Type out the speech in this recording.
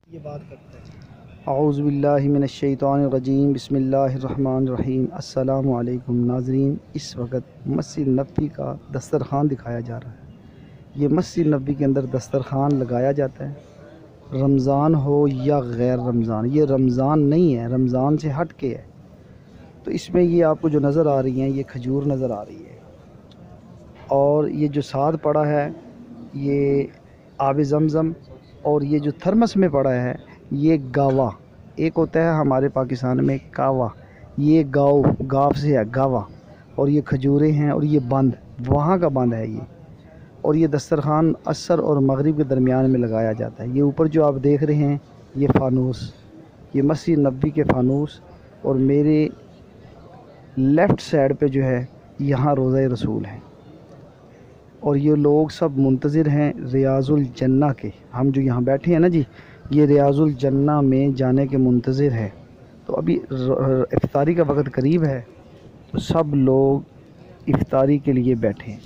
ये बात करते हैं। औज़ु बिल्लाहि मिनश्शैतानिर रजीम बिस्मिल्लाहिर्रहमानिर रहीम। अस्सलामु अलैकुम नाज़रीन, इस वक्त मस्जिद नबवी का दस्तरख़ान दिखाया जा रहा है। ये मस्जिद नबवी के अंदर दस्तरख़ान लगाया जाता है, रमज़ान हो या गैर रमज़ान। ये रमज़ान नहीं है, रमज़ान से हट के है। तो इसमें ये आपको जो नज़र आ रही हैं, ये खजूर नज़र आ रही है, और ये जो साथ पड़ा है ये आब ज़मज़म, और ये जो थर्मस में पड़ा है ये गावा। एक होता है हमारे पाकिस्तान में कावा, ये गाव से है गावा। और ये खजूरें हैं, और ये बंद वहाँ का बंद है ये। और ये दस्तरख़ान असर और मगरिब के दरमियान में लगाया जाता है। ये ऊपर जो आप देख रहे हैं ये फ़ानूस, ये मस्जिद नबवी के फ़ानूस, और मेरे लेफ़्ट साइड पे जो है यहाँ रोज़ा रसूल है। और ये लोग सब मुंतज़िर हैं रियाज़ुल जन्ना के। हम जो यहाँ बैठे हैं ना जी, ये रियाज़ुल जन्ना में जाने के मुंतज़िर है। तो अभी इफ्तारी का वक्त करीब है, तो सब लोग इफ्तारी के लिए बैठे हैं।